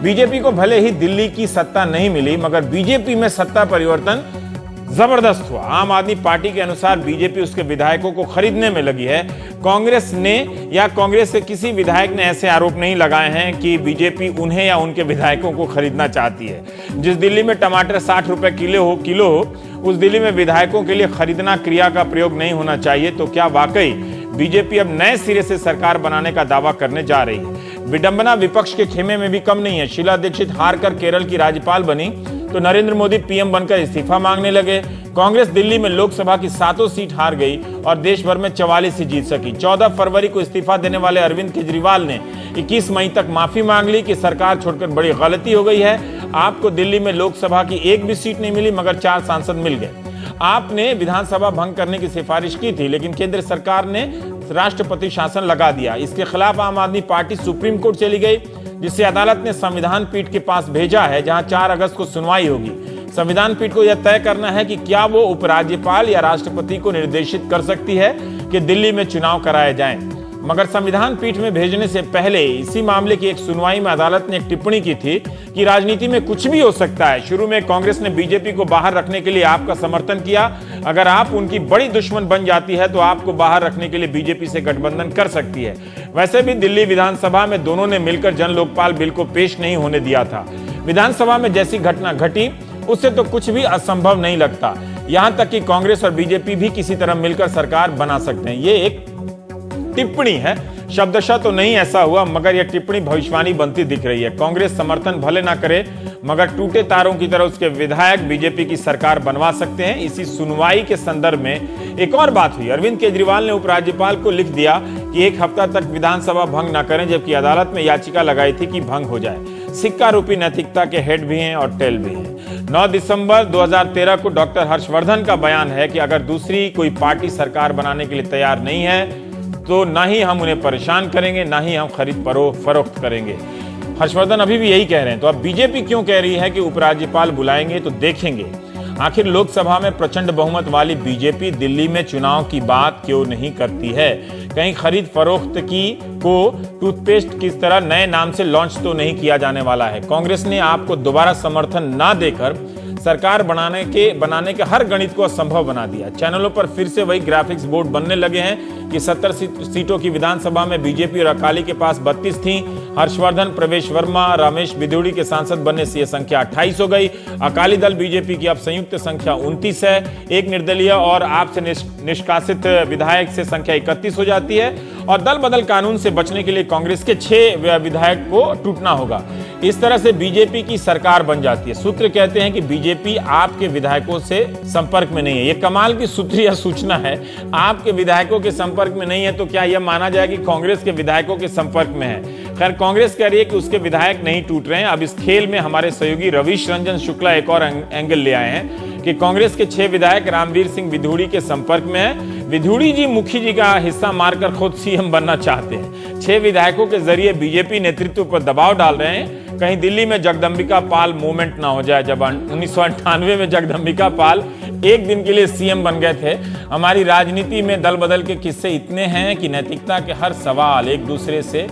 BJP को भले ही दिल्ली की सत्ता नहीं मिली, मगर बीजेपी में सत्ता परिवर्तन जबरदस्त हुआ। आम आदमी पार्टी के अनुसार बीजेपी उसके विधायकों को खरीदने में लगी है। कांग्रेस ने या कांग्रेस के किसी विधायक ने ऐसे आरोप नहीं लगाए हैं कि बीजेपी उन्हें या उनके विधायकों को खरीदना चाहती है। जिस दिल्ली में टमाटर 60 रुपए किलो हो, उस दिल्ली में विधायकों के लिए खरीदना क्रिया का प्रयोग नहीं होना चाहिए। तो क्या वाकई बीजेपी अब नए सिरे से सरकार बनाने का दावा करने जा रही है? विडंबना विपक्ष के खेमे में भी कम नहीं है। शीला दीक्षित हारकर केरल की राज्यपाल बनी तो नरेंद्र मोदी पीएम बनकर इस्तीफा मांगने लगे। कांग्रेस दिल्ली में लोकसभा की 7 सीट हार गई और देश भर में 44 ही जीत सकी। 14 फरवरी को इस्तीफा देने वाले अरविंद केजरीवाल ने 21 मई तक माफी मांग ली कि सरकार छोड़कर बड़ी गलती हो गई है। आपको दिल्ली में लोकसभा की एक भी सीट नहीं मिली, मगर 4 सांसद मिल गए। आपने विधानसभा भंग करने की सिफारिश की थी, लेकिन केंद्र सरकार ने राष्ट्रपति शासन लगा दिया। इसके खिलाफ आम आदमी पार्टी सुप्रीम कोर्ट चली गई, जिसे अदालत ने संविधान पीठ के पास भेजा है, जहां 4 अगस्त को सुनवाई होगी। संविधान पीठ को यह तय करना है कि क्या वो उपराज्यपाल या राष्ट्रपति को निर्देशित कर सकती है कि दिल्ली में चुनाव कराए जाएं। मगर संविधान पीठ में भेजने से पहले इसी मामले की एक सुनवाई में अदालत ने एक टिप्पणी की थी कि राजनीति में कुछ भी हो सकता है। शुरू में कांग्रेस ने बीजेपी को बाहर रखने के लिए आपका समर्थन किया। अगर आप उनकी बड़ी दुश्मन बन जाती है तो आपको बाहर रखने के लिए बीजेपी से गठबंधन कर सकती है। वैसे भी दिल्ली विधानसभा में दोनों ने मिलकर जन लोकपाल बिल को पेश नहीं होने दिया था। विधानसभा में जैसी घटना घटी उससे तो कुछ भी असंभव नहीं लगता। यहां तक कि कांग्रेस और बीजेपी भी किसी तरह मिलकर सरकार बना सकते हैं। ये एक टिप्पणी है, शब्दशः तो नहीं ऐसा हुआ, मगर यह टिप्पणी भविष्यवाणी बनती दिख रही है। कांग्रेस समर्थन भले ना करे, मगर टूटे तारों की तरह उसके विधायक बीजेपी की सरकार बनवा सकते हैं। इसी सुनवाई के संदर्भ में एक और बात हुई। अरविंद केजरीवाल ने उपराज्यपाल को लिख दिया कि 1 हफ्ता तक विधानसभा भंग न करें, जबकि अदालत में याचिका लगाई थी कि भंग हो जाए। सिक्का रूपी नैतिकता के हेड भी हैं और टेल भी हैं। 9 दिसंबर 2013 को डॉक्टर हर्षवर्धन का बयान है कि अगर दूसरी कोई पार्टी सरकार बनाने के लिए तैयार नहीं है तो ना ही हम उन्हें परेशान करेंगे, ना ही हम खरीद फरोख्त करेंगे। हर्षवर्धन अभी भी यही कह रहे हैं। तो अब बीजेपी क्यों कह रही है कि उपराज्यपाल बुलाएंगे? तो देखेंगे आखिर लोकसभा में प्रचंड बहुमत वाली बीजेपी दिल्ली में चुनाव की बात क्यों नहीं करती है। कहीं खरीद फरोख्त की को टूथपेस्ट किस तरह नए नाम से लॉन्च तो नहीं किया जाने वाला है। कांग्रेस ने आपको दोबारा समर्थन ना देकर सरकार बनाने के हर गणित को असंभव बना दिया। चैनलों पर फिर से वही ग्राफिक्स बोर्ड बनने लगे हैं कि 70 सीटों की विधानसभा में बीजेपी और अकाली के पास 32 थी। हर्षवर्धन, प्रवेश वर्मा, रमेश बिधूड़ी के सांसद बनने से यह संख्या 28 हो गई। अकाली दल बीजेपी की अब संयुक्त संख्या 29 है। एक निर्दलीय और आपसे निष्कासित विधायक से संख्या 31 हो जाती है। और दल बदल कानून से बचने के लिए कांग्रेस के 6 विधायक को टूटना होगा। इस तरह से बीजेपी की सरकार बन जाती है। सूत्र कहते हैं कि बीजेपी आपके विधायकों से संपर्क में नहीं है। यह कमाल की सूत्र या सूचना है। आपके विधायकों के संपर्क में नहीं है तो क्या यह माना जाए कि कांग्रेस के विधायकों के संपर्क में है? खैर, कांग्रेस कह रही है कि उसके विधायक नहीं टूट रहे हैं। अब इस खेल में हमारे सहयोगी रवीश रंजन शुक्ला एक और एंगल ले आए हैं कि कांग्रेस के 6 विधायक रामवीर सिंह विधूड़ी के संपर्क में है। विधूड़ी जी मुखी जी का हिस्सा मारकर खुद सीएम बनना चाहते हैं। 6 विधायकों के जरिए बीजेपी नेतृत्व पर दबाव डाल रहे हैं। कहीं दिल्ली में जगदंबिका पाल मूवमेंट ना हो जाए। जब 1998 में जगदंबिका पाल एक दिन के लिए सीएम बन गए थे। हमारी राजनीति में दल बदल के किस्से इतने हैं कि नैतिकता के हर सवाल एक दूसरे से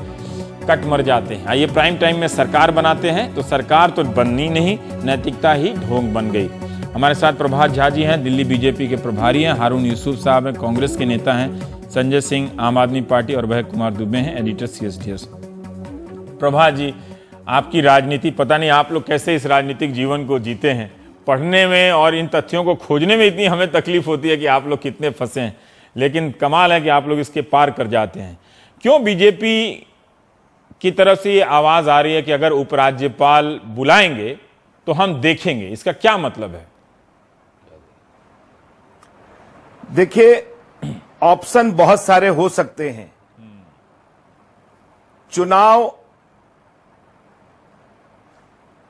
कट मर जाते हैं। आइए प्राइम टाइम में सरकार बनाते हैं तो सरकार तो बननी नहीं, नैतिकता ही ढोंग बन गई। हमारे साथ प्रभात झा जी हैं, दिल्ली बीजेपी के प्रभारी हैं। हारून यूसुफ साहब हैं, कांग्रेस के नेता हैं। संजय सिंह आम आदमी पार्टी और वह कुमार दुबे हैं, एडिटर CSDS। प्रभात जी, आपकी राजनीति, पता नहीं आप लोग कैसे इस राजनीतिक जीवन को जीते हैं। पढ़ने में और इन तथ्यों को खोजने में इतनी हमें तकलीफ होती है कि आप लोग कितने फंसे हैं, लेकिन कमाल है कि आप लोग इसके पार कर जाते हैं। क्यों बीजेपी की तरफ से ये आवाज आ रही है कि अगर उपराज्यपाल बुलाएंगे तो हम देखेंगे? इसका क्या मतलब है? देखिए, ऑप्शन बहुत सारे हो सकते हैं। चुनाव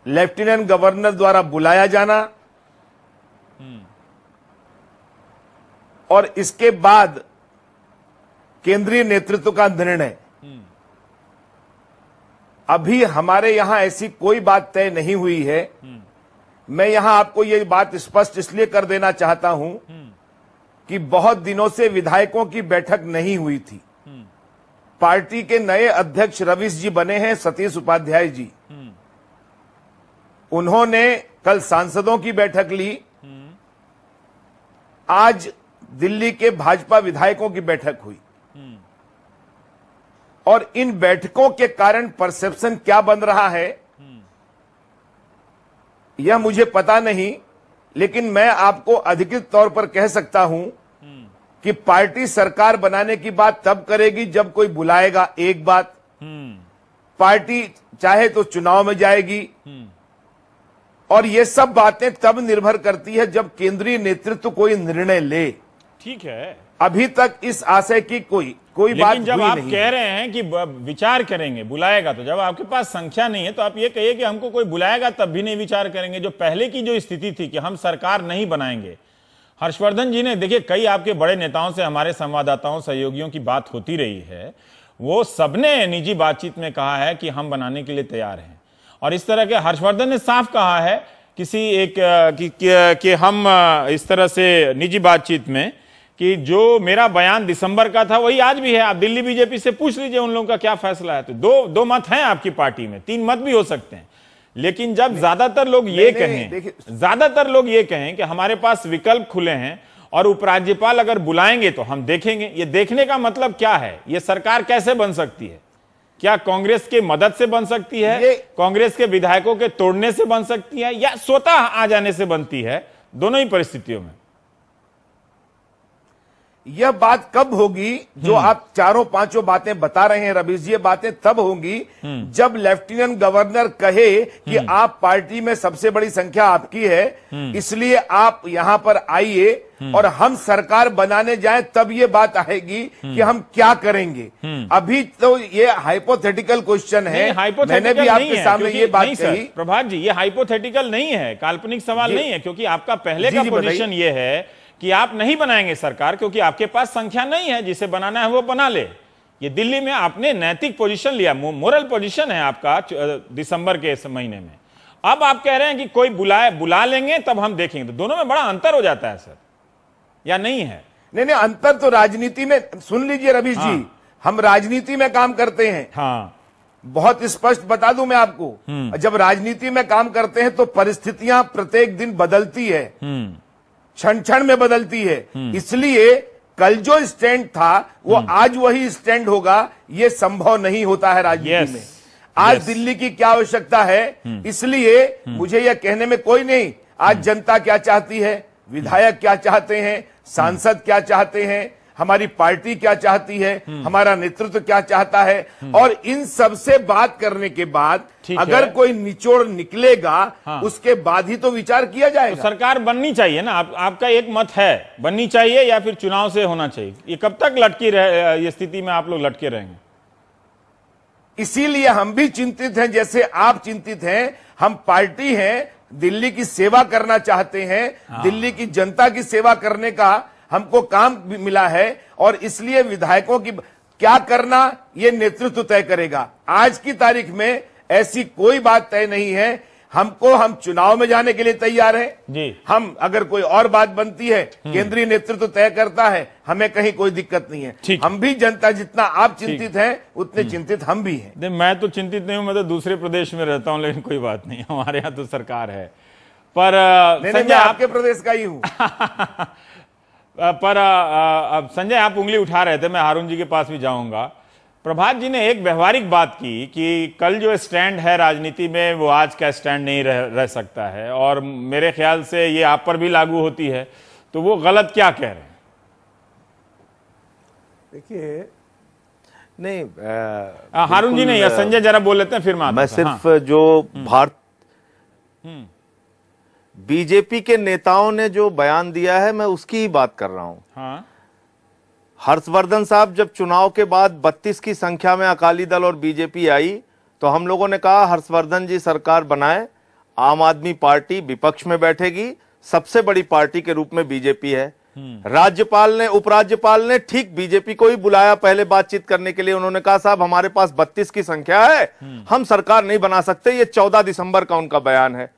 लेफ्टिनेंट गवर्नर द्वारा बुलाया जाना और इसके बाद केंद्रीय नेतृत्व का निर्णय। अभी हमारे यहां ऐसी कोई बात तय नहीं हुई है। मैं यहां आपको ये बात स्पष्ट इसलिए कर देना चाहता हूं कि बहुत दिनों से विधायकों की बैठक नहीं हुई थी। पार्टी के नए अध्यक्ष रवीश जी बने हैं, सतीश उपाध्याय जी। उन्होंने कल सांसदों की बैठक ली, आज दिल्ली के भाजपा विधायकों की बैठक हुई और इन बैठकों के कारण परसेप्शन क्या बन रहा है यह मुझे पता नहीं, लेकिन मैं आपको अधिकृत तौर पर कह सकता हूं कि पार्टी सरकार बनाने की बात तब करेगी जब कोई बुलाएगा। एक बात, पार्टी चाहे तो चुनाव में जाएगी और ये सब बातें तब निर्भर करती है जब केंद्रीय नेतृत्व कोई निर्णय ले। ठीक है, अभी तक इस आशय की कोई बात लेकिन जब हुई आप नहीं। कह रहे हैं कि विचार करेंगे, बुलाएगा, तो जब आपके पास संख्या नहीं है तो आप ये कहिए कि हमको कोई बुलाएगा तब भी नहीं विचार करेंगे। जो पहले की जो स्थिति थी कि हम सरकार नहीं बनाएंगे, हर्षवर्धन जी ने, देखिए कई आपके बड़े नेताओं से, हमारे संवाददाताओं, सहयोगियों की बात होती रही है, वो सबने निजी बातचीत में कहा है कि हम बनाने के लिए तैयार हैं। और इस तरह के हर्षवर्धन ने साफ कहा है किसी एक कि हम इस तरह से निजी बातचीत में कि जो मेरा बयान दिसंबर का था वही आज भी है। आप दिल्ली बीजेपी से पूछ लीजिए उन लोगों का क्या फैसला है। तो दो मत हैं आपकी पार्टी में, 3 मत भी हो सकते हैं, लेकिन जब ज्यादातर लोग ये कहें कि हमारे पास विकल्प खुले हैं और उपराज्यपाल अगर बुलाएंगे तो हम देखेंगे, ये देखने का मतलब क्या है? ये सरकार कैसे बन सकती है? क्या कांग्रेस की मदद से बन सकती है, कांग्रेस के विधायकों के तोड़ने से बन सकती है, या स्वतः आ जाने से बनती है? दोनों ही परिस्थितियों में यह बात कब होगी जो आप चारों पांचों बातें बता रहे हैं रवीश जी, ये बातें तब होंगी जब लेफ्टिनेंट गवर्नर कहे कि आप पार्टी में सबसे बड़ी संख्या आपकी है, इसलिए आप यहां पर आइए और हम सरकार बनाने जाएं, तब ये बात आएगी कि हम क्या करेंगे। अभी तो ये हाइपोथेटिकल क्वेश्चन है, मैंने भी आपके सामने ये बात कही। प्रभात जी, ये हाइपोथेटिकल नहीं है, काल्पनिक सवाल नहीं है, क्योंकि आपका पहले का पोजीशन ये है कि आप नहीं बनाएंगे सरकार क्योंकि आपके पास संख्या नहीं है, जिसे बनाना है वो बना ले। ये दिल्ली में आपने नैतिक पोजीशन लिया, मोरल पोजीशन है आपका दिसंबर के इस महीने में। अब आप कह रहे हैं कि कोई बुला लेंगे तब हम देखेंगे, तो दोनों में बड़ा अंतर हो जाता है सर, या नहीं है? नहीं, अंतर तो राजनीति में, सुन लीजिए रवीश जी, हम राजनीति में काम करते हैं। हाँ, बहुत स्पष्ट बता दूं मैं आपको, जब राजनीति में काम करते हैं तो परिस्थितियां प्रत्येक दिन बदलती है, क्षण क्षण में बदलती है। इसलिए कल जो स्टैंड था वो आज वही स्टैंड होगा, ये संभव नहीं होता है राजनीति में। आज दिल्ली की क्या आवश्यकता है, इसलिए मुझे यह कहने में कोई नहीं, आज जनता क्या चाहती है, विधायक क्या चाहते हैं, सांसद क्या चाहते हैं, हमारी पार्टी क्या चाहती है, हमारा नेतृत्व क्या चाहता है, और इन सब से बात करने के बाद अगर कोई निचोड़ निकलेगा उसके बाद ही तो विचार किया जाएगा। तो सरकार बननी चाहिए ना, आपका एक मत है, बननी चाहिए या फिर चुनाव से होना चाहिए? ये कब तक लटकी रहे, ये स्थिति में आप लोग लटके रहेंगे? इसीलिए हम भी चिंतित हैं, जैसे आप चिंतित हैं। हम पार्टी हैं, दिल्ली की सेवा करना चाहते हैं, दिल्ली की जनता की सेवा करने का हमको काम मिला है, और इसलिए विधायकों की क्या करना ये नेतृत्व तय करेगा। आज की तारीख में ऐसी कोई बात तय नहीं है। हम चुनाव में जाने के लिए तैयार हैं जी। हम अगर कोई और बात बनती है, केंद्रीय नेतृत्व तय करता है, हमें कहीं कोई दिक्कत नहीं है। हम भी जनता, जितना आप चिंतित हैं उतने चिंतित हम भी हैं। मैं तो चिंतित नहीं हूं, मैं तो दूसरे प्रदेश में रहता हूं, लेकिन कोई बात नहीं, हमारे यहाँ तो सरकार है। पर मैं आपके प्रदेश का ही हूं। पर संजय, आप उंगली उठा रहे थे, मैं हारून जी के पास भी जाऊंगा। प्रभात जी ने एक व्यवहारिक बात की कि कल जो स्टैंड है राजनीति में वो आज का स्टैंड नहीं रह सकता है, और मेरे ख्याल से ये आप पर भी लागू होती है, तो वो गलत क्या कह रहे हैं? देखिए, नहीं, हारून जी नहीं, संजय जरा बोल लेते हैं, फिर मैं सिर्फ जो बीजेपी के नेताओं ने जो बयान दिया है मैं उसकी ही बात कर रहा हूं। हाँ। हर्षवर्धन साहब, जब चुनाव के बाद 32 की संख्या में अकाली दल और बीजेपी आई तो हम लोगों ने कहा हर्षवर्धन जी सरकार बनाए, आम आदमी पार्टी विपक्ष में बैठेगी, सबसे बड़ी पार्टी के रूप में बीजेपी है। राज्यपाल ने, उपराज्यपाल ने ठीक बीजेपी को ही बुलाया पहले बातचीत करने के लिए। उन्होंने कहा साहब हमारे पास 32 की संख्या है, हम सरकार नहीं बना सकते। ये 14 दिसंबर का उनका बयान है।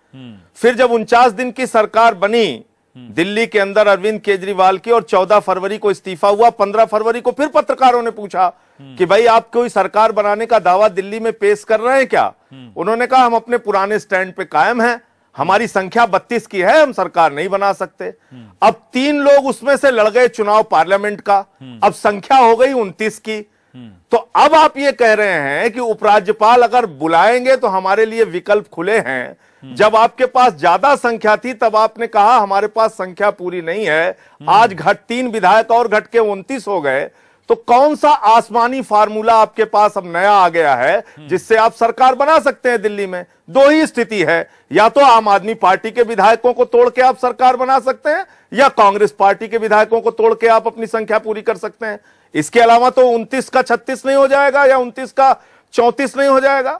फिर जब 49 दिन की सरकार बनी दिल्ली के अंदर अरविंद केजरीवाल की, और 14 फरवरी को इस्तीफा हुआ, 15 फरवरी को फिर पत्रकारों ने पूछा कि भाई आप कोई सरकार बनाने का दावा दिल्ली में पेश कर रहे हैं क्या? उन्होंने कहा हम अपने पुराने स्टैंड पे कायम हैं, हमारी संख्या 32 की है, हम सरकार नहीं बना सकते। अब 3 लोग उसमें से लड़ गए चुनाव पार्लियामेंट का, अब संख्या हो गई 29 की। तो अब आप ये कह रहे हैं कि उपराज्यपाल अगर बुलाएंगे तो हमारे लिए विकल्प खुले हैं। जब आपके पास ज्यादा संख्या थी तब आपने कहा हमारे पास संख्या पूरी नहीं है, आज 3 विधायक और घट के 29 हो गए। तो कौन सा आसमानी फार्मूला आपके पास अब नया आ गया है जिससे आप सरकार बना सकते हैं दिल्ली में? 2 ही स्थिति है, या तो आम आदमी पार्टी के विधायकों को तोड़ के आप सरकार बना सकते हैं, या कांग्रेस पार्टी के विधायकों को तोड़ के आप अपनी संख्या पूरी कर सकते हैं। इसके अलावा तो 29 का 36 नहीं हो जाएगा, या 29 का 34 नहीं हो जाएगा।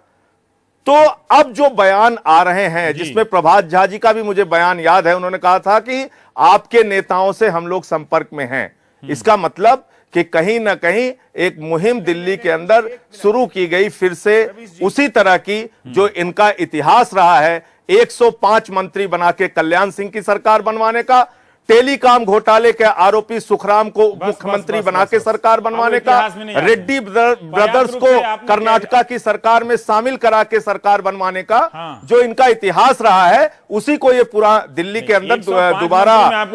तो अब जो बयान आ रहे हैं, जिसमें प्रभात झा जी का भी मुझे बयान याद है, उन्होंने कहा था कि आपके नेताओं से हम लोग संपर्क में हैं। इसका मतलब कि कहीं ना कहीं एक मुहिम दिल्ली के अंदर शुरू की गई, फिर से उसी तरह की जो इनका इतिहास रहा है, 105 मंत्री बना के कल्याण सिंह की सरकार बनवाने का, टेलीकॉम घोटाले के आरोपी सुखराम को मुख्यमंत्री बना के सरकार बनवाने का, रेड्डी ब्रदर्स को कर्नाटका की सरकार में शामिल करा के सरकार बनवाने का, जो इनका इतिहास रहा है, उसी को ये पूरा दिल्ली के अंदर दोबारा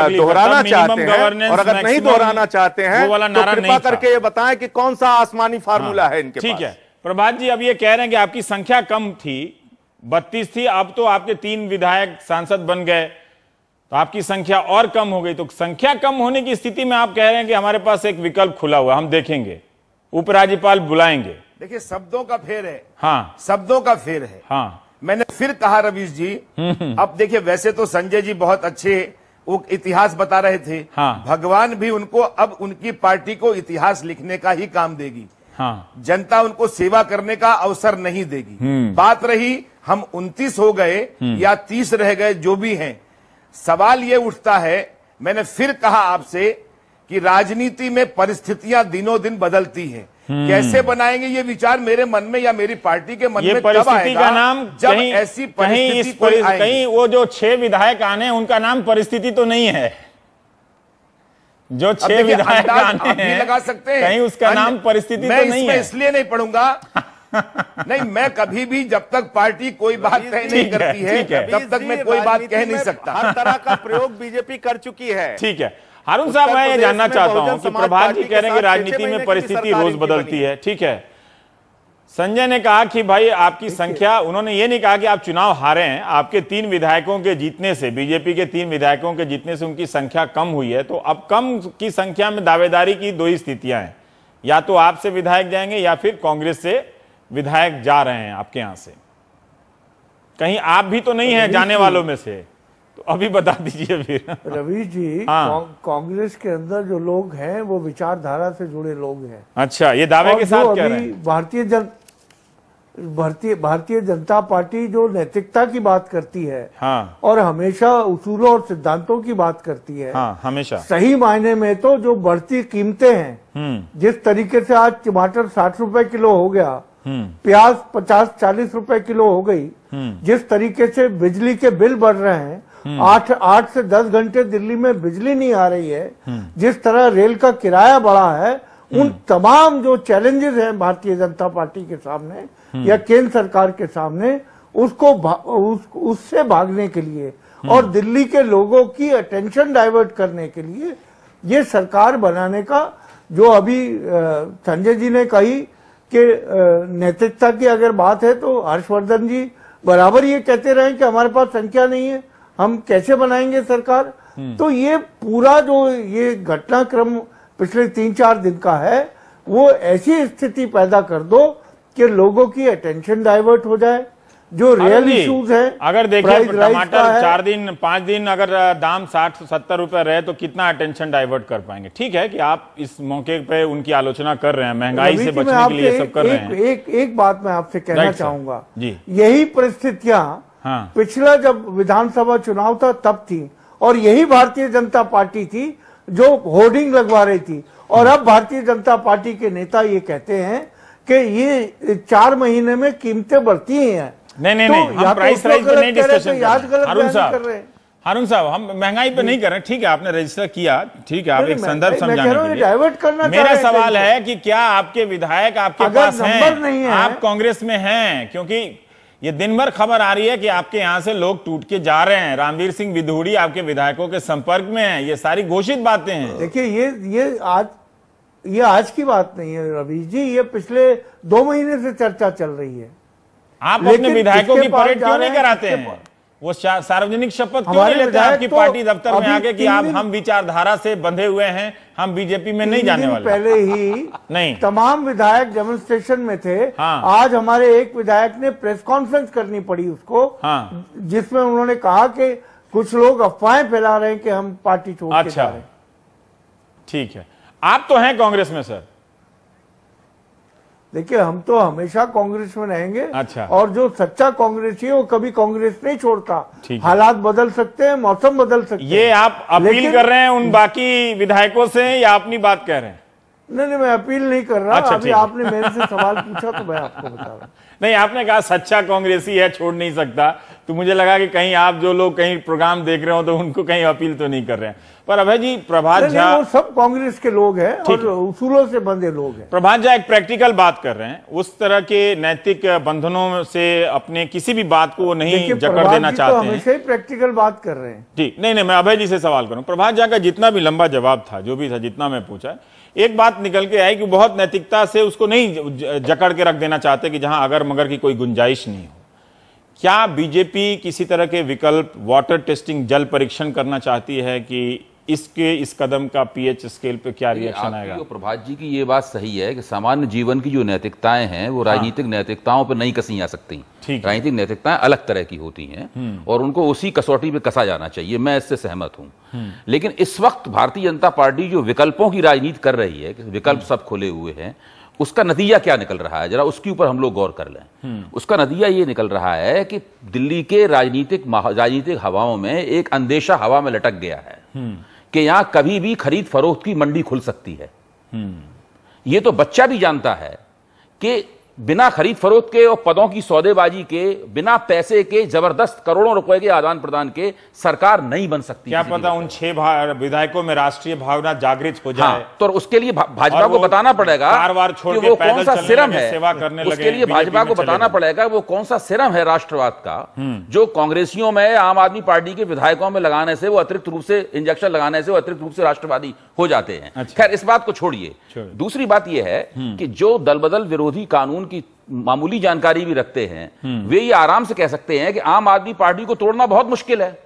दोहराना चाहते हैं। और अगर नहीं दोहराना चाहते हैं तो कृपा करके ये बताएं कि कौन सा आसमानी फार्मूला है इनके पास। ठीक है प्रभात जी, अब ये कह रहे हैं कि आपकी संख्या कम थी, 32 थी, अब तो आपके 3 विधायक सांसद बन गए, तो आपकी संख्या और कम हो गई। तो संख्या कम होने की स्थिति में आप कह रहे हैं कि हमारे पास एक विकल्प खुला हुआ, हम देखेंगे, उपराज्यपाल बुलाएंगे। देखिए शब्दों का फेर है। हाँ, शब्दों का फेर है। हाँ, मैंने फिर कहा रवीश जी, अब देखिए वैसे तो संजय जी बहुत अच्छे वो इतिहास बता रहे थे। हाँ, भगवान भी उनको अब उनकी पार्टी को इतिहास लिखने का ही काम देगी। हाँ, जनता उनको सेवा करने का अवसर नहीं देगी। बात रही हम 29 हो गए या 30 रह गए, जो भी हैं, सवाल ये उठता है, मैंने फिर कहा आपसे कि राजनीति में परिस्थितियां दिनों दिन बदलती हैं। कैसे बनाएंगे ये विचार मेरे मन में या मेरी पार्टी के मन में तब आएगा का नाम जब कहीं, ऐसी परिस्थिति कहीं वो जो 6 विधायक आने हैं उनका नाम परिस्थिति तो नहीं है। जो 6 विधायक आने हैं लगा सकते हैं, कहीं उसका नाम परिस्थिति तो नहीं है। इसलिए नहीं पढ़ूंगा नहीं, मैं कभी भी जब तक पार्टी कोई बात तय नहीं करती है तब तक मैं कोई बात कह नहीं सकता। हर तरह का प्रयोग बीजेपी कर चुकी है। ठीक है हारून साहब, मैं ये जानना चाहता हूं कि प्रभात जी कह रहे हैं कि राजनीति में परिस्थिति रोज बदलती है। ठीक है, संजय ने कहा कि भाई आपकी संख्या, उन्होंने ये नहीं कहा कि आप चुनाव हारे हैं, आपके 3 विधायकों के जीतने से, बीजेपी के 3 विधायकों के जीतने से उनकी संख्या कम हुई है। तो अब कम की संख्या में दावेदारी की 2 ही स्थितियां हैं, या तो आपसे विधायक जाएंगे या फिर कांग्रेस से विधायक जा रहे हैं आपके यहां से। कहीं आप भी तो नहीं है जाने वालों में से, तो अभी बता दीजिए फिर। रवि जी, हाँ। कांग्रेस के अंदर जो लोग हैं वो विचारधारा से जुड़े लोग हैं। अच्छा, ये दावे के साथ कह रहे हैं। भारतीय जनता पार्टी जो नैतिकता की बात करती है, हाँ, और हमेशा उसूलों और सिद्धांतों की बात करती है, हाँ, हमेशा सही मायने में तो जो बढ़ती कीमतें हैं, जिस तरीके से आज टमाटर 60 रुपए किलो हो गया, प्याज 50-40 रुपए किलो हो गई, जिस तरीके से बिजली के बिल बढ़ रहे हैं, 8 से 10 घंटे दिल्ली में बिजली नहीं आ रही है, जिस तरह रेल का किराया बढ़ा है, उन तमाम जो चैलेंजेस हैं भारतीय जनता पार्टी के सामने या केंद्र सरकार के सामने, उससे भागने के लिए और दिल्ली के लोगों की अटेंशन डाइवर्ट करने के लिए ये सरकार बनाने का, जो अभी संजय जी ने कही कि नैतिकता की अगर बात है तो हर्षवर्धन जी बराबर ये कहते रहे कि हमारे पास संख्या नहीं है, हम कैसे बनाएंगे सरकार। तो ये पूरा जो ये घटनाक्रम पिछले 3-4 दिन का है, वो ऐसी स्थिति पैदा कर दो कि लोगों की अटेंशन डाइवर्ट हो जाए। जो रियल इश्यूज है, अगर देखिए टमाटर 4 दिन 5 दिन अगर दाम 60-70 रुपए रहे तो कितना अटेंशन डाइवर्ट कर पाएंगे। ठीक है कि आप इस मौके पे उनकी आलोचना कर रहे हैं, महंगाई से बचने के लिए सब कर रहे हैं। एक बात मैं आपसे कहना चाहूंगा, जी, यही परिस्थितियां हाँ, पिछला जब विधानसभा चुनाव था तब थी, और यही भारतीय जनता पार्टी थी जो होर्डिंग लगवा रही थी। और अब भारतीय जनता पार्टी के नेता ये कहते हैं कि ये 4 महीने में कीमतें बढ़ती ही हैं। नहीं, हम प्राइस राइज पे नहीं डिस्कशन कर रहे हैं। हारून साहब, हम महंगाई पे नहीं कर रहे, ठीक है, आपने रजिस्टर किया, ठीक है, आप एक संदर्भ समझाने के लिए डाइवर्ट करना मेरा सवाल है कि क्या आपके विधायक आपके पास हैं, आप कांग्रेस में हैं? क्योंकि ये दिन भर खबर आ रही है कि आपके यहां से लोग टूट के जा रहे हैं, रणवीर सिंह विधूड़ी आपके विधायकों के संपर्क में हैं, ये सारी घोषित बातें हैं। देखिए ये आज की बात नहीं है रवि जी, ये पिछले 2 महीने से चर्चा चल रही है। आप अपने विधायकों की परेड क्यों नहीं कराते हैं? वो सार्वजनिक शपथ क्यों नहीं लेते आपकी पार्टी दफ्तर में आके कि आप हम विचारधारा से बंधे हुए हैं, हम बीजेपी में नहीं जाने वाले? पहले ही नहीं, तमाम विधायक डेमोन्स्ट्रेशन में थे। हाँ। आज हमारे एक विधायक ने प्रेस कॉन्फ्रेंस करनी पड़ी उसको, हाँ। जिसमें उन्होंने कहा कि कुछ लोग अफवाहें फैला रहे हैं कि हम पार्टी छोड़ के जा रहे हैं। ठीक है, आप तो हैं कांग्रेस में सर। देखिए, हम तो हमेशा कांग्रेस में रहेंगे। अच्छा। और जो सच्चा कांग्रेसी है वो कभी कांग्रेस नहीं छोड़ता। हालात बदल सकते हैं, मौसम बदल सकते हैं। ये आप अपील कर रहे हैं उन बाकी विधायकों से या अपनी बात कह रहे हैं? नहीं, मैं अपील नहीं कर रहा। अच्छा, अभी आपने मेरे से सवाल पूछा तो मैं आपको बता रहा हूं। नहीं, आपने कहा सच्चा कांग्रेसी है, छोड़ नहीं सकता, तो मुझे लगा कि कहीं आप जो लोग कहीं प्रोग्राम देख रहे हो तो उनको कहीं अपील तो नहीं कर रहे हैं। पर अभय जी, प्रभात झा, वो सब कांग्रेस के लोग हैं और उसूलों से बंधे लोग हैं। प्रभात झा एक प्रैक्टिकल बात कर रहे हैं, उस तरह के नैतिक बंधनों से अपने किसी भी बात को वो नहीं जकड़ देना चाहते हैं। हमेशा ही प्रैक्टिकल बात कर रहे हैं। ठीक, नहीं, मैं अभय जी से सवाल करूं। प्रभात झा का जितना भी लंबा जवाब था, जो भी था, जितना मैं पूछा, एक बात निकल के आई कि बहुत नैतिकता से उसको नहीं जकड़ के रख देना चाहते कि जहां अगर मगर की कोई गुंजाइश नहीं हो। क्या बीजेपी किसी तरह के विकल्प, वाटर टेस्टिंग, जल परीक्षण करना चाहती है कि इस कदम का पीएच स्केल पे क्या रिएक्शन आएगा? प्रभात जी की ये बात सही है कि सामान्य जीवन की जो नैतिकताएं हैं वो राजनीतिक नैतिकताओं पर नहीं कसी जा सकती। राजनीतिक नैतिकताएं अलग तरह की होती हैं और उनको उसी कसौटी पे कसा जाना चाहिए, मैं इससे सहमत हूं। लेकिन इस वक्त भारतीय जनता पार्टी जो विकल्पों की राजनीति कर रही है, विकल्प सब खुले हुए हैं, उसका नतीजा क्या निकल रहा है, जरा उसके ऊपर हम लोग गौर कर लें। उसका नतीजा ये निकल रहा है कि दिल्ली के राजनीतिक हवाओं में एक अंदेशा हवा में लटक गया है कि यहां कभी भी खरीद फरोख्त की मंडी खुल सकती है। यह तो बच्चा भी जानता है कि बिना खरीद फरोख्त के और पदों की सौदेबाजी के, बिना पैसे के, जबरदस्त करोड़ों रुपए के आदान प्रदान के सरकार नहीं बन सकती। क्या पता उन 6 विधायकों में राष्ट्रीय भावना जागृत हो जाए। तो उसके लिए भाजपा को बताना पड़ेगा कि वो कौन सा सिरम है, उसके लिए भाजपा को बताना पड़ेगा वो कौन सा सिरम है राष्ट्रवाद का, जो कांग्रेसियों में, आम आदमी पार्टी के विधायकों में लगाने से वो अतिरिक्त रूप से, इंजेक्शन लगाने से वो अतिरिक्त रूप से राष्ट्रवादी हो जाते हैं। खैर, इस बात को छोड़िए। दूसरी बात यह है कि जो दल बदल विरोधी कानून की मामूली जानकारी भी रखते हैं, वे ये आराम से कह सकते हैं कि आम आदमी पार्टी को तोड़ना बहुत मुश्किल है,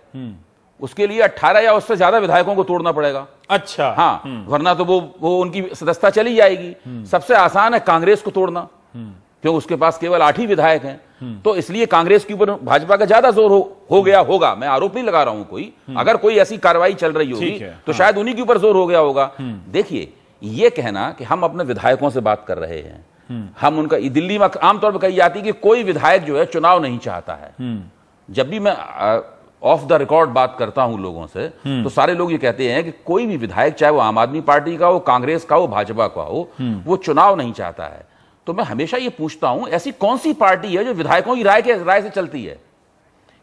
उसके लिए 18 या उससे ज्यादा विधायकों को तोड़ना पड़ेगा। अच्छा, हाँ, वरना तो वो उनकी सदस्यता चली जाएगी। सबसे आसान है कांग्रेस को तोड़ना, क्योंकि उसके पास केवल 8 ही विधायक हैं। तो इसलिए कांग्रेस के ऊपर भाजपा का ज्यादा जोर हो गया होगा। मैं आरोप नहीं लगा रहा हूं कोई, अगर कोई ऐसी कार्रवाई चल रही होगी तो शायद उन्हीं के ऊपर जोर हो गया होगा। देखिए, ये कहना कि हम अपने विधायकों से बात कर रहे हैं, हम उनका, दिल्ली में आमतौर पर कही जाती है कि कोई विधायक जो है चुनाव नहीं चाहता है। जब भी मैं ऑफ द रिकॉर्ड बात करता हूं लोगों से, तो सारे लोग ये कहते हैं कि कोई भी विधायक, चाहे वो आम आदमी पार्टी का हो, कांग्रेस का हो, भाजपा का हो, वो चुनाव नहीं चाहता है। तो मैं हमेशा ये पूछता हूं, ऐसी कौन सी पार्टी है जो विधायकों की राय से चलती है?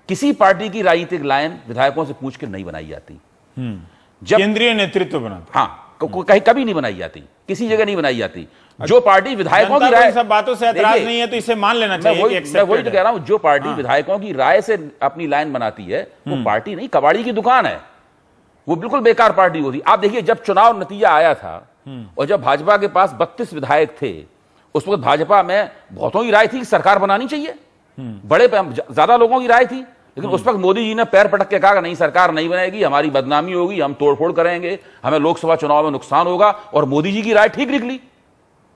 किसी पार्टी की राजनीतिक लाइन विधायकों से पूछ कर नहीं बनाई जाती। जब केंद्रीय नेतृत्व बनाता, हाँ, कहीं कभी नहीं बनाई जाती, किसी जगह नहीं बनाई जाती। जो पार्टी विधायकों की राय, सब बातों से ऐतराज नहीं है तो इसे मान लेना चाहिए। मैं वही तो कह रहा हूं, जो पार्टी विधायकों की राय से अपनी लाइन बनाती है, वो पार्टी नहीं, कबाड़ी की दुकान है, वो बिल्कुल बेकार पार्टी होती। आप देखिए, जब चुनाव नतीजा आया था और जब भाजपा के पास 32 विधायक थे, उस वक्त भाजपा में बहुतों की राय थी कि सरकार बनानी चाहिए, बड़े ज्यादा लोगों की राय थी। लेकिन उस वक्त मोदी जी ने पैर पटक के कहा नहीं, सरकार नहीं बनेगी, हमारी बदनामी होगी, हम तोड़फोड़ करेंगे, हमें लोकसभा चुनाव में नुकसान होगा। और मोदी जी की राय ठीक निकली।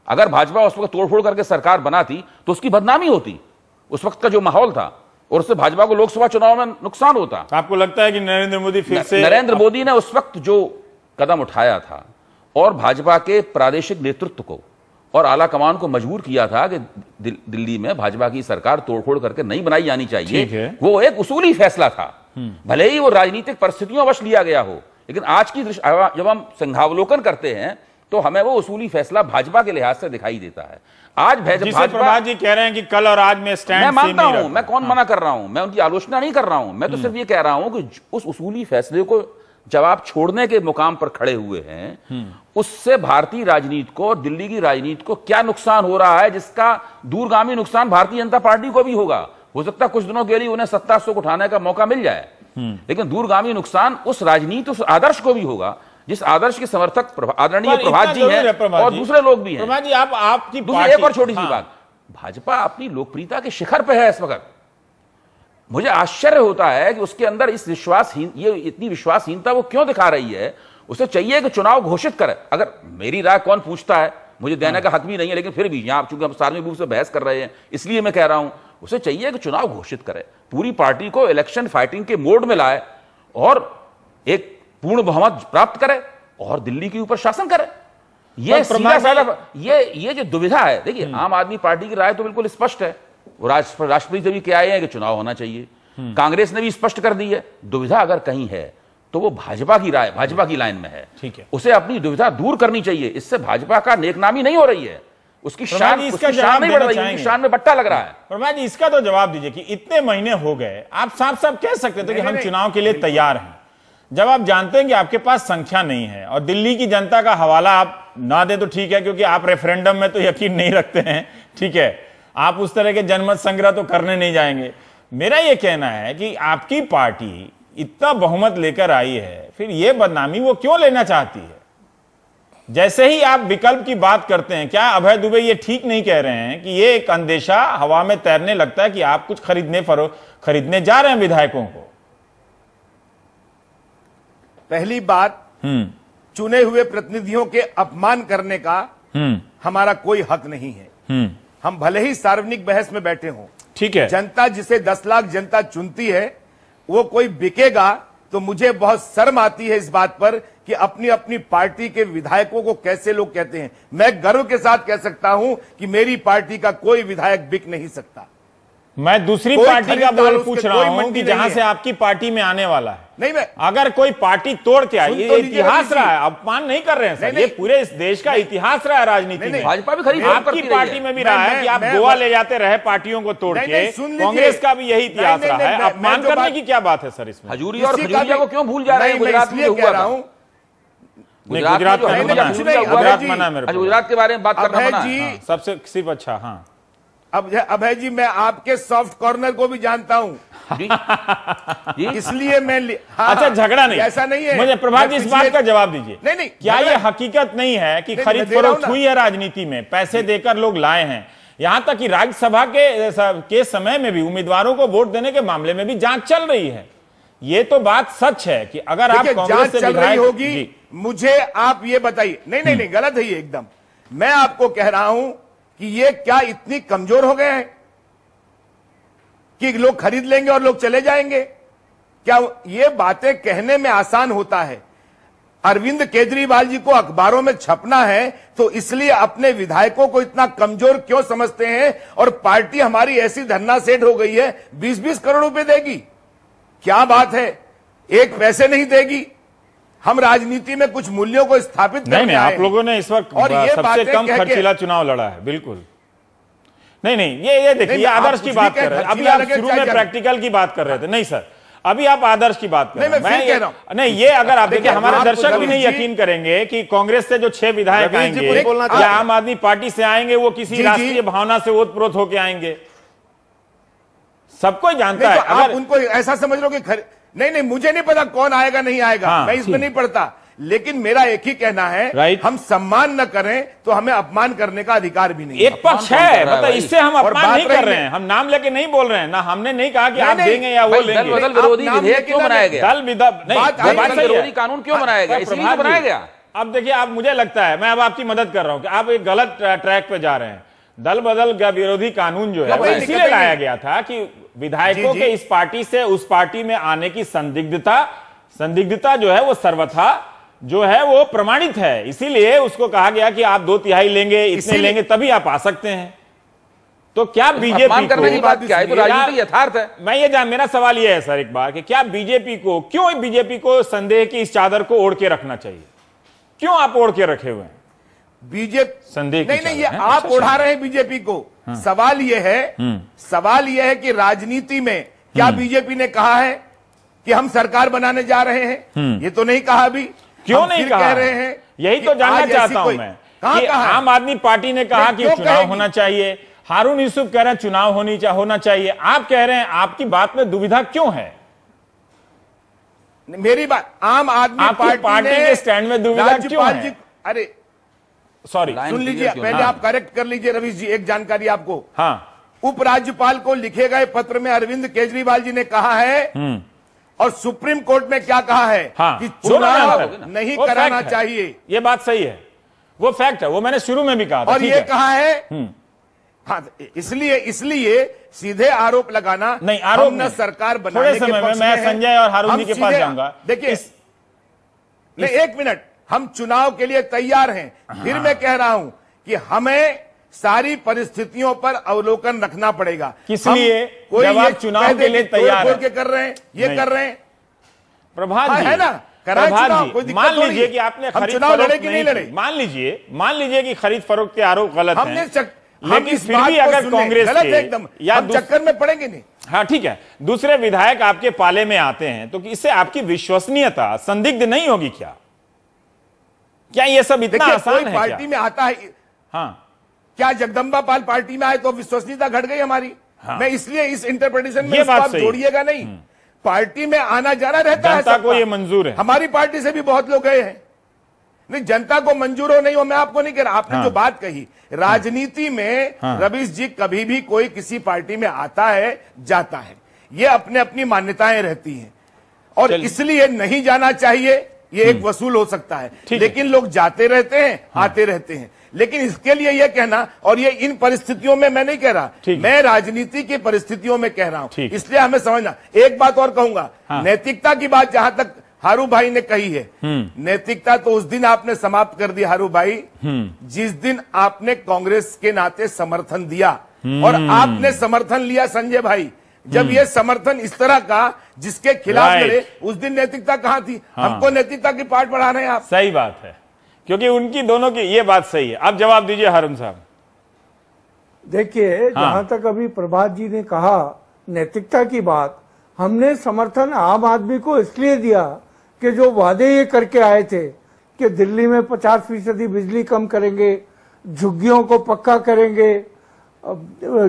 अगर भाजपा उस वक्त तोड़फोड़ करके सरकार बनाती तो उसकी बदनामी होती, उस वक्त का जो माहौल था, और उससे भाजपा को लोकसभा चुनाव में नुकसान होता। आपको लगता है कि नरेंद्र मोदी फिर से, नरेंद्र मोदी ने उस वक्त जो कदम उठाया था और भाजपा के प्रादेशिक नेतृत्व को और आला कमान को मजबूर किया था कि दिल्ली में भाजपा की सरकार तोड़फोड़ करके नहीं बनाई जानी चाहिए, वो एक उसूली फैसला था। भले ही वो राजनीतिक परिस्थितियों वश लिया गया हो, लेकिन आज की जब हम संघावलोकन करते हैं तो हमें वो उसूली फैसला भाजपा के लिहाज से दिखाई देता है। आज जिसे प्रभात जी कह रहे हैं कि कल और आज में स्टैंड मैं मानता हूं, मैं कौन मना कर रहा हूं, मैं उनकी आलोचना नहीं कर रहा हूं, मैं तो सिर्फ ये कह रहा हूं कि उस उसूली फैसले को जब आप छोड़ने के मुकाम पर खड़े हुए हैं, उससे भारतीय राजनीति को, दिल्ली की राजनीति को क्या नुकसान हो रहा है, जिसका दूरगामी नुकसान भारतीय जनता पार्टी को भी होगा। हो सकता है कुछ दिनों के लिए उन्हें सत्ता से उठाने का मौका मिल जाए, लेकिन दूरगामी नुकसान उस राजनीति, उस आदर्श को भी होगा जिस आदर्श के समर्थक आदरणीय प्रभात जी हैं और दूसरे लोग भी हैं। प्रभात जी, आपकी दूसरी एक और छोटी सी बात, भाजपा अपनी लोकप्रियता के शिखर पे है इस वक्त। मुझे आश्चर्य होता है कि उसके अंदर इस ये इतनी विश्वासहीनता वो क्यों दिखा रही है। उसे चाहिए कि चुनाव घोषित करे। अगर मेरी राय कौन पूछता है, मुझे देने का हक भी नहीं है, लेकिन फिर भी यहां चूंकि हम सार्वजनिक रूप से बहस कर रहे हैं इसलिए मैं कह रहा हूं, उसे चाहिए कि चुनाव घोषित करे, पूरी पार्टी को इलेक्शन फाइटिंग के मोड में लाए और एक पूर्ण बहुमत प्राप्त करे और दिल्ली के ऊपर शासन करे। ये सीधा साधा ये जो दुविधा है, देखिए आम आदमी पार्टी की राय तो बिल्कुल स्पष्ट है, वो राष्ट्रपति भी क्या आए हैं कि चुनाव होना चाहिए, कांग्रेस ने भी स्पष्ट कर दी है। दुविधा अगर कहीं है तो वो भाजपा की राय, भाजपा की लाइन में है। ठीक है, उसे अपनी दुविधा दूर करनी चाहिए। इससे भाजपा का नेकनामी नहीं हो रही है, उसकी शान नहीं बढ़ रही है, शान में बट्टा लग रहा है। प्रभात जी, इसका तो जवाब दीजिए कि इतने महीने हो गए, आप साफ साफ कह सकते थे कि हम चुनाव के लिए तैयार हैं, जब आप जानते हैं कि आपके पास संख्या नहीं है और दिल्ली की जनता का हवाला आप ना दें तो ठीक है, क्योंकि आप रेफरेंडम में तो यकीन नहीं रखते हैं, ठीक है, आप उस तरह के जनमत संग्रह तो करने नहीं जाएंगे। मेरा यह कहना है कि आपकी पार्टी इतना बहुमत लेकर आई है, फिर यह बदनामी वो क्यों लेना चाहती है? जैसे ही आप विकल्प की बात करते हैं, क्या अभय दुबे ये ठीक नहीं कह रहे हैं कि ये एक अंदेशा हवा में तैरने लगता है कि आप कुछ खरीदने जा रहे हैं विधायकों को? पहली बात, चुने हुए प्रतिनिधियों के अपमान करने का हमारा कोई हक नहीं है। हम भले ही सार्वजनिक बहस में बैठे हों, ठीक है, जनता जिसे 10 लाख जनता चुनती है वो कोई बिकेगा तो मुझे बहुत शर्म आती है इस बात पर कि अपनी अपनी पार्टी के विधायकों को कैसे लोग कहते हैं। मैं गर्व के साथ कह सकता हूं कि मेरी पार्टी का कोई विधायक बिक नहीं सकता। मैं दूसरी पार्टी का बोल पूछ रहा हूं कि जहां से आपकी पार्टी में आने वाला है। नहीं, मैं अगर कोई पार्टी तोड़ के आई, ये इतिहास रहा है, अपमान नहीं कर रहे हैं सर, ये पूरे इस देश का इतिहास रहा है राजनीति में। भाजपा भी खरीद आपकी पार्टी में भी रहा है कि आप गोवा ले जाते रहे पार्टियों को तोड़ के, कांग्रेस का भी यही इतिहास रहा है। अपमान करने की क्या बात है सर इसमें? हजूरी और खजूरिया को क्यों भूल जा रहे हैं? गुजरात में हुआ था, गुजरात मना मेरे, गुजरात के बारे में बात करना मना है सबसे सिर्फ। अच्छा, हाँ, अब अभय जी, मैं आपके सॉफ्ट कॉर्नर को भी जानता हूं, इसलिए मैं अच्छा, झगड़ा नहीं, ऐसा नहीं है। मुझे प्रभात जी इस बात का जवाब दीजिए। नहीं, क्या ये हकीकत नहीं है कि खरीद फरोख्त हुई है राजनीति में, पैसे देकर लोग लाए हैं? यहां तक कि राज्यसभा के समय में भी उम्मीदवारों को वोट देने के मामले में भी जांच चल रही है। ये तो बात सच है कि अगर आप कांग्रेस से चल रही होगी, मुझे आप ये बताइए। नहीं, गलत है ये एकदम। मैं आपको कह रहा हूं कि ये क्या इतनी कमजोर हो गए हैं कि लोग खरीद लेंगे और लोग चले जाएंगे? क्या ये बातें कहने में आसान होता है? अरविंद केजरीवाल जी को अखबारों में छपना है तो इसलिए अपने विधायकों को इतना कमजोर क्यों समझते हैं? और पार्टी हमारी ऐसी धन्ना सेठ हो गई है, 20-20 करोड़ रुपए देगी, क्या बात है, एक पैसे नहीं देगी। हम राजनीति में कुछ मूल्यों को स्थापित करने नहीं, आप लोगों ने इस वक्त सबसे कम खर्चीला चुनाव लड़ा है, बिल्कुल नहीं। ये देखिए, आदर्श की बात कर रहे हैं। अभी आप शुरू में प्रैक्टिकल की बात कर रहे थे। नहीं सर, अभी आप आदर्श की बात कर रहे हैं। नहीं, ये अगर आप देखिए, हमारे दर्शक भी नहीं यकीन करेंगे कि कांग्रेस से जो 6 विधायक आएंगे या आम आदमी पार्टी से आएंगे, वो किसी राष्ट्रीय भावना से ओतप्रोत होकर आएंगे। सबको जानता है। आप उनको ऐसा समझ लो कि नहीं, मुझे नहीं पता कौन आएगा नहीं आएगा, मैं इसमें नहीं पढ़ता, लेकिन मेरा एक ही कहना है, हम सम्मान न करें तो हमें अपमान करने का अधिकार भी नहीं। एक पक्ष है, मतलब इससे हम अपमान नहीं कर रहे हैं, हम नाम लेके नहीं बोल रहे हैं ना, हमने नहीं कहा कि आप देंगे या वो लेंगे। दल विरोधी विधेयक क्यों बनाया गया? दल विरोधी कानून क्यों बनाया गया? इसलिए बनाया गया। अब देखिए, आप, मुझे लगता है, मैं अब आपकी मदद कर रहा हूं कि आप एक गलत ट्रैक पे जा रहे हैं। दल बदल विरोधी कानून जो है वो इसलिए लाया गया था कि विधायकों के इस पार्टी से उस पार्टी में आने की संदिग्धता जो है वो सर्वथा जो है वो प्रमाणित है। इसीलिए उसको कहा गया कि आप 2/3 लेंगे, इतने लेंगे तभी आप आ सकते हैं। तो क्या बीजेपी करने की बात क्या है? तो राजनीतिक यथार्थ है। मैं ये मेरा सवाल ये है सर एक बार कि क्या क्यों बीजेपी को संदेह की इस चादर को ओढ़ के रखना चाहिए? क्यों आप ओढ़ के रखे हुए हैं? बीजेपी संदेह की नहीं नहीं, ये चाल है। आप अच्छा, उड़ा रहे हैं बीजेपी को। सवाल ये है कि राजनीति में क्या बीजेपी ने कहा है कि हम सरकार बनाने जा रहे हैं? ये तो नहीं कहा अभी। क्यों हम नहीं फिर कहा? कह रहे हैं यही कि तो जानना आज ऐसी चाहता हूं कोई- मैं कहां कि कहा है? आम आदमी पार्टी ने कहा नहीं, कि क्यों चुनाव कहेगी? होना चाहिए, हारून यूसुफ कह रहे हैं चुनाव होना चाहिए, आप कह रहे हैं, आपकी बात में दुविधा क्यों है? मेरी बात, आम आदमी आपकी पार्टी ने के स्टैंड में दुविधा क्यों राज्यपाल है? जी, अरे सॉरी, लाइन सुन क्लियर लीजिए, क्यों? पहले हाँ। आप करेक्ट कर लीजिए रवीश जी, एक जानकारी आपको। हाँ, उपराज्यपाल को लिखे गए पत्र में अरविंद केजरीवाल जी ने कहा है, और सुप्रीम कोर्ट में क्या कहा है हाँ, कि दोनों में चुनाव अंतर है। नहीं वो कराना फैक्ट है। चाहिए। ये बात सही है, वो फैक्ट है, वो मैंने शुरू में भी कहा था। और ठीक ये है। कहा है हाँ, इसलिए सीधे आरोप लगाना, नहीं, आरोप हम न नहीं। सरकार थोड़े बनाने के समय में पक्ष मैं में हैं। संजय और हारून हम जी के पास सीधे- जाऊंगा। देखिए, नहीं, एक मिनट, हम चुनाव के लिए तैयार हैं। फिर मैं कह रहा हूं कि हमें सारी परिस्थितियों पर अवलोकन रखना पड़ेगा। किस हम लिए? कोई जब ये आप चुनाव कह के दे लिए कि तोड़ तैयार फोड़ हैं। के कर रहे हैं, ये नहीं। कर रहे हैं, प्रभात हाँ, जी, है ना? कराएं प्रभात चुनाव, जी, कोई दिक्कत मान थोड़ी लीजिए है। कि आपने हम खरीद चुनाव फरोख्त लड़े कि नहीं लड़े? की। मान लीजिए कि खरीद फरोख्त के आरोप गलत हमने हैं, हम लेकिन इस फिर बात भी को अगर सुने, कांग्रेस गलत के है एकदम, या हम चक्कर में पड़ेंगे नहीं। हाँ ठीक है, दूसरे विधायक आपके पाले में आते हैं, तो इससे आपकी विश्वसनीयता संदिग्ध नहीं होगी क्या? क्या ये सब इतना देखिए, आसान कोई है पार्टी क्या? में आता है, हाँ, क्या जगदम्बा पाल पार्टी में आए तो विश्वसनीयता घट गई हमारी? हाँ। मैं इसलिए इस इंटरप्रिटेशन में ये इसको बात आप सही। जोड़िएगा नहीं। पार्टी में आना जाना रहता है जनता को सबका। ये मंजूर है। हमारी पार्टी से भी बहुत लोग गए हैं। नहीं, जनता को मंजूर हो नहीं हो, मैं आपको नहीं कह रहा। आपने हाँ। जो बात कही, राजनीति में हाँ। रवीश जी, कभी भी कोई किसी पार्टी में आता है जाता है, ये अपने अपनी मान्यताएं रहती हैं, और चलिए। इसलिए नहीं जाना चाहिए, ये एक वसूल हो सकता है। ठीक है। लेकिन लोग जाते रहते हैं, आते रहते हैं। लेकिन इसके लिए यह कहना, और ये इन परिस्थितियों में मैं नहीं कह रहा, ठीक है। मैं राजनीति की परिस्थितियों में कह रहा हूं, ठीक है। इसलिए हमें समझना। एक बात और कहूंगा, हाँ। नैतिकता की बात जहां तक हारू भाई ने कही है, नैतिकता तो उस दिन आपने समाप्त कर दी हारू भाई, जिस दिन आपने कांग्रेस के नाते समर्थन दिया। और आपने समर्थन लिया संजय भाई, जब ये समर्थन इस तरह का जिसके खिलाफ Right. लड़े, उस दिन नैतिकता कहां थी? हाँ। हमको नैतिकता की पाठ पढ़ा रहे हैं आप। सही बात है, क्योंकि उनकी दोनों की ये बात सही है। अब जवाब दीजिए हारून साहब। देखिए, जहां तक अभी प्रभात जी ने कहा नैतिकता की बात, हमने समर्थन आम आदमी को इसलिए दिया कि जो वादे ये करके आए थे कि दिल्ली में 50% बिजली कम करेंगे, झुग्गियों को पक्का करेंगे,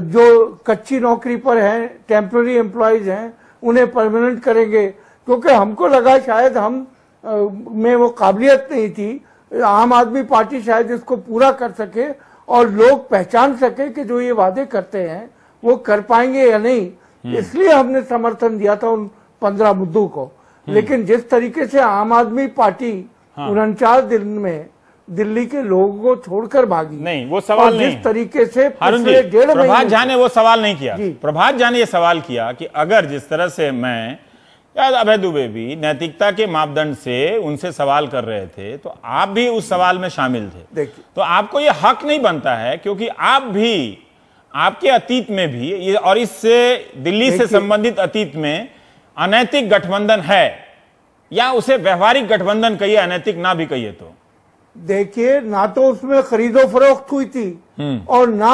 जो कच्ची नौकरी पर हैं, टेम्पररी एम्प्लॉयज हैं, उन्हें परमानेंट करेंगे। क्योंकि हमको लगा शायद हम में वो काबिलियत नहीं थी, आम आदमी पार्टी शायद इसको पूरा कर सके और लोग पहचान सके कि जो ये वादे करते हैं वो कर पाएंगे या नहीं। इसलिए हमने समर्थन दिया था उन 15 मुद्दों को। लेकिन जिस तरीके से आम आदमी पार्टी 49 दिन में दिल्ली के लोगों को छोड़कर भागी, नहीं, वो सवाल और नहीं जिस तरीके से हारून जी, पिछले 1.5 प्रभात महीने झा ने वो सवाल नहीं किया। जी। प्रभात झा ने ये सवाल किया कि अगर जिस तरह से मैं या अभय दुबे भी नैतिकता के मापदंड से उनसे सवाल कर रहे थे, तो आप भी उस सवाल में शामिल थे। देखिए, तो आपको ये हक नहीं बनता है, क्योंकि आप भी, आपके अतीत में भी ये, और इससे दिल्ली से देखिए, संबंधित अतीत में अनैतिक गठबंधन है, या उसे व्यवहारिक गठबंधन कहिए, अनैतिक ना भी कहिए। तो देखिए, ना तो उसमें खरीदो फरोख्त हुई थी और ना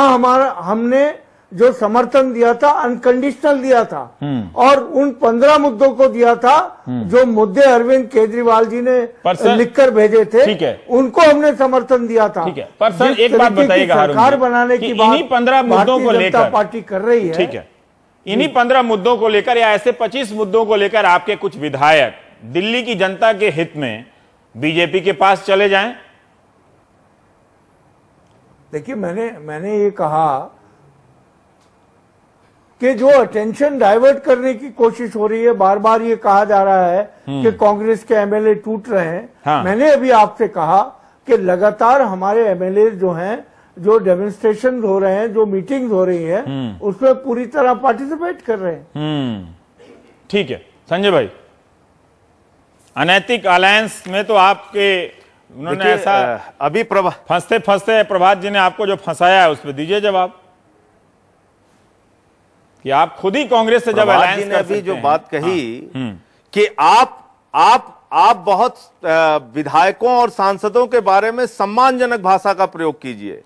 हमने जो समर्थन दिया था अनकंडीशनल दिया था, और उन 15 मुद्दों को दिया था जो मुद्दे अरविंद केजरीवाल जी ने पर सर, लिखकर भेजे थे, ठीक है, उनको हमने समर्थन दिया था। ठीक है, पर सर जिस एक बात तरीके की बताइएगा हारून सरकार जी, बनाने कि की बात इन्हीं 15 मुद्दों को भारतीय जनता लेकर पार्टी कर रही है। ठीक है, इन्हीं 15 मुद्दों को लेकर या ऐसे 25 मुद्दों को लेकर आपके कुछ विधायक दिल्ली की जनता के हित में बीजेपी के पास चले जाएं? देखिए, मैंने ये कहा कि जो अटेंशन डाइवर्ट करने की कोशिश हो रही है, बार बार ये कहा जा रहा है कि कांग्रेस के एमएलए टूट रहे हैं। हाँ। मैंने अभी आपसे कहा कि लगातार हमारे एमएलए जो हैं, जो डेमोन्स्ट्रेशन हो रहे हैं, जो मीटिंग्स हो रही हैं, उसमें पूरी तरह पार्टिसिपेट कर रहे हैं। ठीक है संजय भाई, अनैतिक अलायंस में तो आपके उन्होंने देखिए, ऐसा अभी फंसते फंसते प्रभात जी ने आपको जो फंसाया है उस पर दीजिए जवाब, कि आप खुद ही कांग्रेस से जब प्रभात अलायंस जी ने कर अभी सकते जो हैं। बात कही कि आप आप बहुत विधायकों और सांसदों के बारे में सम्मानजनक भाषा का प्रयोग कीजिए।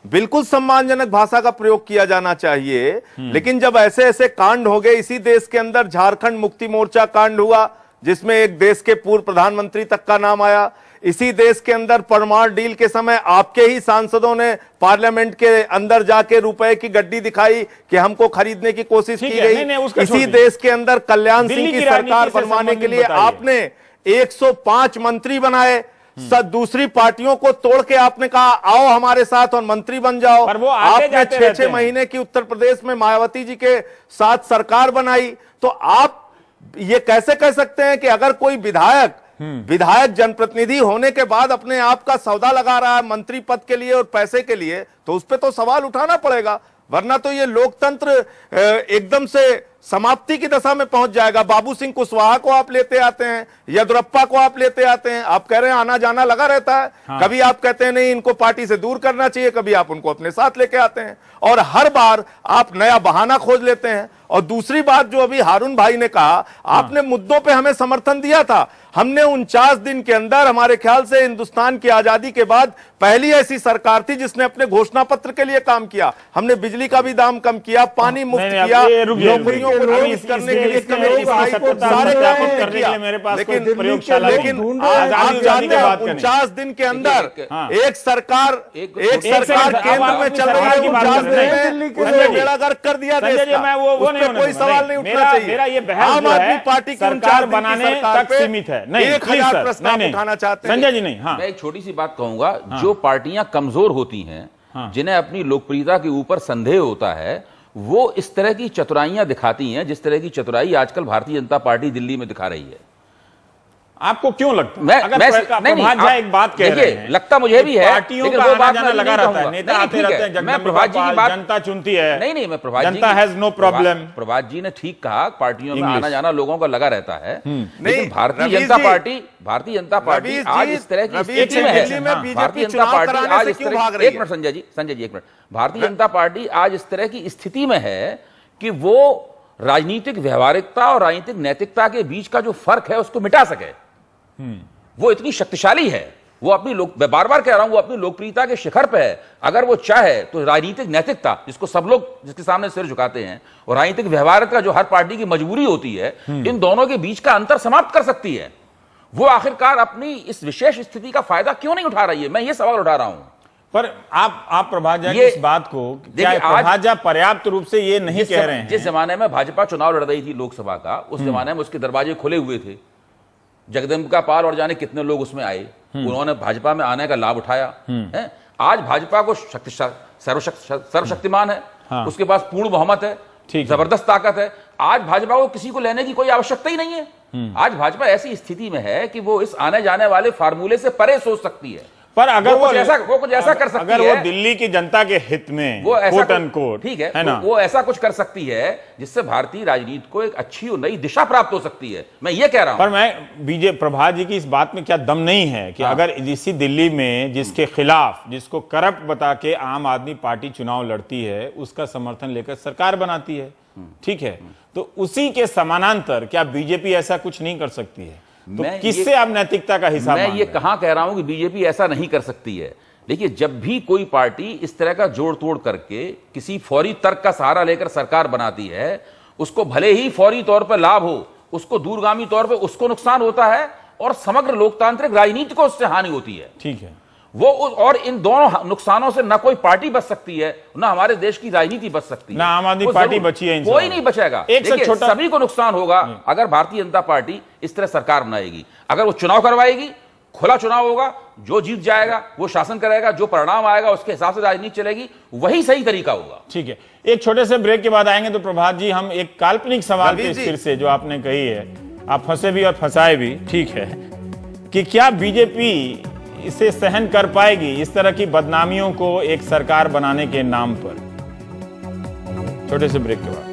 बिल्कुल सम्मानजनक भाषा का प्रयोग किया जाना चाहिए, लेकिन जब ऐसे ऐसे कांड हो गए, इसी देश के अंदर झारखंड मुक्ति मोर्चा कांड हुआ जिसमें एक देश के पूर्व प्रधानमंत्री तक का नाम आया, इसी देश के अंदर परमाणु डील के समय आपके ही सांसदों ने पार्लियामेंट के अंदर जाके रुपए की गड्डी दिखाई कि हमको खरीदने की कोशिश की गई। इसी देश के अंदर कल्याण सिंह की सरकार बनवाने के लिए आपने 105 मंत्री बनाए। दूसरी पार्टियों को तोड़ के आपने कहा आओ हमारे साथ और मंत्री बन जाओ। पर वो आते आपने 6-6 महीने की उत्तर प्रदेश में मायावती जी के साथ सरकार बनाई। तो आप ये कैसे कह सकते हैं कि अगर कोई विधायक जनप्रतिनिधि होने के बाद अपने आप का सौदा लगा रहा है मंत्री पद के लिए और पैसे के लिए, तो उस पर तो सवाल उठाना पड़ेगा, वरना तो ये लोकतंत्र एकदम से समाप्ति की दशा में पहुंच जाएगा। बाबू सिंह कुशवाहा को आप लेते आते हैं, येदियुरप्पा को आप लेते आते हैं, आप कह रहे हैं आना जाना लगा रहता है। हाँ। कभी आप कहते हैं नहीं इनको पार्टी से दूर करना चाहिए, कभी आप उनको अपने साथ लेके आते हैं, और हर बार आप नया बहाना खोज लेते हैं। और दूसरी बात जो अभी हारून भाई ने कहा, आपने मुद्दों पे हमें समर्थन दिया था। हमने 49 दिन के अंदर, हमारे ख्याल से हिंदुस्तान की आजादी के बाद पहली ऐसी सरकार थी जिसने अपने घोषणा पत्र के लिए काम किया। हमने बिजली का भी दाम कम किया, पानी मुफ्त किया, नौकरियों को रिलीज करने के लिए लेकिन आप जानते हैं 49 दिन के अंदर एक सरकार केंद्र में चल रही है, 49 दिन में उसने बेड़ागर्क कर दिया देश का। कोई सवाल नहीं उठना चाहिए। आम आदमी पार्टी की 49 बनाने तक सीमित है, 1000 प्रस्ताव उठाना चाहते हैं। संजय जी नहीं, हाँ। मैं एक छोटी सी बात कहूंगा, जो पार्टियां कमजोर होती हैं, जिन्हें अपनी लोकप्रियता के ऊपर संदेह होता है, वो इस तरह की चतुराइयां दिखाती हैं, जिस तरह की चतुराई आजकल भारतीय जनता पार्टी दिल्ली में दिखा रही है। आपको क्यों लगता है? अगर एक बात कह रहे हैं, लगता मुझे भी है, पार्टियों का आना जाना लगा रहता है, नेता आते रहते हैं, मैं प्रभात जी की बात, जनता चुनती है। नहीं, मैं प्रभात जी, जनता हैज नो प्रॉब्लम। प्रभात जी ने ठीक कहा, पार्टियों में आना जाना लोगों का लगा रहता है, लेकिन भारतीय जनता पार्टी आज इस तरह की स्थिति में है। भारतीय जनता पार्टी आज इस तरह, एक मिनट संजय जी एक मिनट, भारतीय जनता पार्टी आज इस तरह की स्थिति में है कि वो राजनीतिक व्यवहारिकता और राजनीतिक नैतिकता के बीच का जो फर्क है उसको मिटा सके। वो इतनी शक्तिशाली है, वो अपनी मैं बार बार कह रहा हूं, वो अपनी लोकप्रियता के शिखर पे है। अगर वो चाहे तो राजनीतिक नैतिकता, जिसको सब लोग जिसके सामने सिर झुकाते हैं, और राजनीतिक व्यवहारिकता जो हर पार्टी की मजबूरी होती है, इन दोनों के बीच का अंतर समाप्त कर सकती है। वो आखिरकार अपनी इस विशेष स्थिति का फायदा क्यों नहीं उठा रही है, मैं ये सवाल उठा रहा हूं। पर आप प्रभात जी इस बात को, क्या प्रभात जी पर्याप्त रूप से ये नहीं कह रहे हैं? जिस जमाने में भाजपा चुनाव लड़ रही थी लोकसभा का, उस जमाने में उसके दरवाजे खुले हुए थे, जगदम्बिका पाल और जाने कितने लोग उसमें आए, उन्होंने भाजपा में आने का लाभ उठाया है। आज भाजपा को सर्वशक्तिमान है, हाँ। उसके पास पूर्ण बहुमत है, जबरदस्त ताकत है। आज भाजपा को किसी को लेने की कोई आवश्यकता ही नहीं है। आज भाजपा ऐसी स्थिति में है कि वो इस आने जाने वाले फार्मूले से परे सोच सकती है। पर अगर वो कुछ ऐसा कर सकती है, अगर वो दिल्ली की जनता के हित में, वो कोट अनकोट, ठीक है ना, वो ऐसा कुछ कर सकती है जिससे भारतीय राजनीति को एक अच्छी और नई दिशा प्राप्त हो सकती है, मैं ये कह रहा हूं। पर मैं बीजेपी प्रभात जी की इस बात में क्या दम नहीं है कि अगर इसी दिल्ली में जिसके खिलाफ, जिसको करप्ट बता के आम आदमी पार्टी चुनाव लड़ती है, उसका समर्थन लेकर सरकार बनाती है, ठीक है, तो उसी के समानांतर क्या बीजेपी ऐसा कुछ नहीं कर सकती है? तो किससे आप नैतिकता का हिसाब? मैं ये कहां कह रहा हूं कि बीजेपी ऐसा नहीं कर सकती है। देखिए, जब भी कोई पार्टी इस तरह का जोड़ तोड़ करके किसी फौरी तर्क का सहारा लेकर सरकार बनाती है, उसको भले ही फौरी तौर पर लाभ हो, उसको दूरगामी तौर पर उसको नुकसान होता है और समग्र लोकतांत्रिक राजनीति को उससे हानि होती है। ठीक है, वो और इन दोनों नुकसानों से ना कोई पार्टी बच सकती है, ना हमारे देश की राजनीति बच सकती है, ना आम आदमी पार्टी बची है। कोई नहीं बचेगा। एक से छोटा, सभी को नुकसान होगा अगर भारतीय जनता पार्टी इस तरह सरकार बनाएगी। अगर वो चुनाव करवाएगी, खुला चुनाव होगा, जो जीत जाएगा वो शासन करेगा, जो परिणाम आएगा उसके हिसाब से राजनीति चलेगी, वही सही तरीका होगा। ठीक है, एक छोटे से ब्रेक के बाद आएंगे। तो प्रभात जी, हम एक काल्पनिक सवाल पे फिर से जो आपने कही है, आप फंसे भी और फंसाए भी, ठीक है, कि क्या बीजेपी इसे सहन कर पाएगी, इस तरह की बदनामियों को एक सरकार बनाने के नाम पर? छोटे से ब्रेक के बाद।